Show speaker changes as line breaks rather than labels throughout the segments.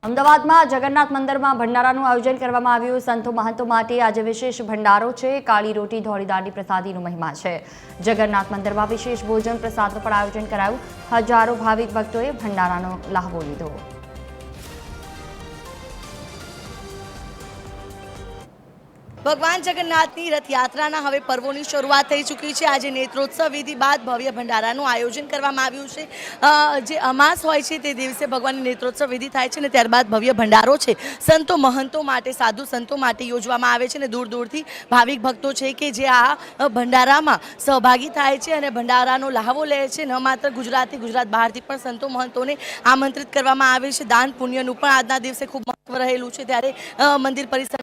અમદાવાદમાં જગન્નાથ મંદિરમાં ભંડારાનું આયોજન કરવામાં આવ્યું। સંતો મહંતો માટે આજે વિશેષ ભંડારો છે। કાળી રોટી ધોળી દાળની પ્રસાદીનો મહિમા છે। જગન્નાથ મંદિરમાં વિશેષ ભોજન પ્રસાદનું પણ આયોજન કરાયું। હજારો ભાવિક ભક્તોએ ભંડારાનો લાહવો લીધો।
ભગવાન જગન્નાથની રથયાત્રાના હવે પર્વોની શરૂઆત થઈ ચૂકી છે। આજે નેત્રોત્સવ વિધિ બાદ ભવ્ય ભંડારાનું આયોજન કરવામાં આવ્યું છે। જે અમાસ હોય છે તે દિવસે ભગવાનની નેત્રોત્સવ વિધિ થાય છે અને ત્યારબાદ ભવ્ય ભંડારો છે સંતો મહંતો માટે, સાધુ સંતો માટે યોજવામાં આવે છે અને દૂર દૂરથી ભાવિક ભક્તો છે કે જે આ ભંડારામાં સહભાગી થાય છે અને ભંડારાનો લાહવો લે છે। ન માત્ર ગુજરાતથી, ગુજરાત બહારથી પણ સંતો મહંતોને આમંત્રિત કરવામાં આવે છે। દાન પુણ્યનું પણ આજના દિવસે ખૂબ મહત્વ રહેલું છે, ત્યારે મંદિર પરિસર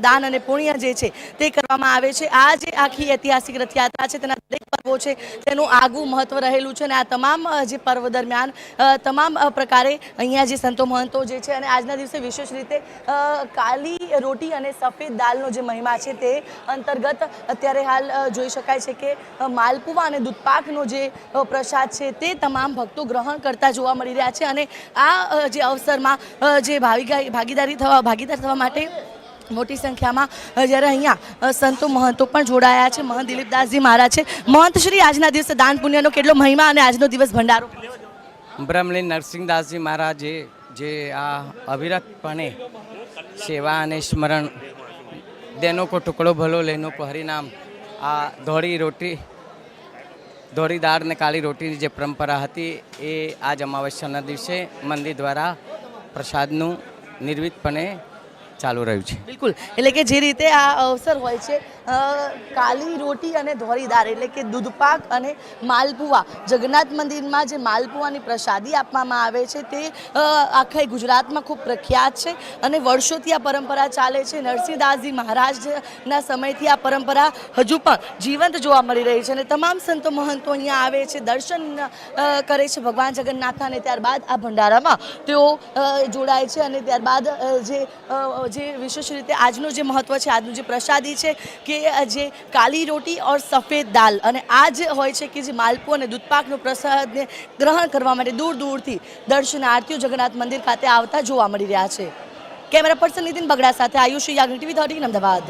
દાન અને પુણ્ય જે છે તે કરવામાં આવે છે। આ જે આખી ઐતિહાસિક રથયાત્રા છે તેના દરેક પર્વો છે તેનું આગવું મહત્વ રહેલું છે અને આ તમામ જે પર્વ દરમિયાન તમામ પ્રકારે અહીંયા જે સંતો મહંતો જે છે અને આજના દિવસે વિશેષ રીતે કાલી રોટી અને સફેદ દાળનો જે મહિમા છે તે અંતર્ગત અત્યારે હાલ જોઈ શકાય છે કે માલપુવા અને દૂધપાકનો જે પ્રસાદ છે તે તમામ ભક્તો ગ્રહણ કરતા જોવા મળી રહ્યા છે અને આ જે અવસરમાં જે ભાગીદાર થવા માટે મોટી સંખ્યામાં જ્યારે અહીંયા સંતો મહંતો પણ જોડાયા છે। મહંત દિલીપદાસજી મહારાજ છે। મહંત શ્રી, આજના દિવસે દાન પુણ્યનો કેટલો મહિમા અને આજનો દિવસ ભંડારો?
બ્રહ્મલીન નરસિંહદાસજી મહારાજે જે આ અવિરતપણે સેવા અને સ્મરણ દેનો કો ટુકડો ભલો લેનો કો હરિનામ, આ ધોળી દાળ ને કાળી રોટીની જે પરંપરા હતી એ આજ અમાવસ્યાના દિવસે મંદિર દ્વારા પ્રસાદનું નિર્વિતપણે ચાલુ રહ્યું છે।
બિલકુલ, એટલે કે જે રીતે આ અવસર હોય છે કાલી રોટી અને ધોળી દાળ એટલે કે દૂધપાક અને માલપુવા, જગન્નાથ મંદિરમાં જે માલપુવાની પ્રસાદી આપવામાં આવે છે તે આખા ગુજરાતમાં ખૂબ પ્રખ્યાત છે અને વર્ષોથી આ પરંપરા ચાલે છે। નરસિંહદાસજી મહારાજના સમયથી આ પરંપરા હજુ પણ જીવંત જોવા મળી રહી છે અને તમામ સંતો મહંતો અહીંયા આવે છે, દર્શન કરે છે ભગવાન જગન્નાથના અને ત્યારબાદ આ ભંડારામાં તેઓ જોડાય છે અને ત્યારબાદ જે વિશેષ રીતે આજનું જે મહત્વ છે, આજનું જે પ્રસાદી છે કે જે કાલી રોટી ઓર સફેદ દાલ અને આ જે હોય છે કે જે માલપુઓ અને દૂધપાકનો પ્રસાદને ગ્રહણ કરવા માટે દૂર દૂરથી દર્શનાર્થીઓ જગન્નાથ મંદિર ખાતે આવતા જોવા મળી રહ્યા છે। કેમેરા પર્સન નીતિન બગડા સાથે આયુષી યાજ્ઞ, TV 13 અમદાવાદ।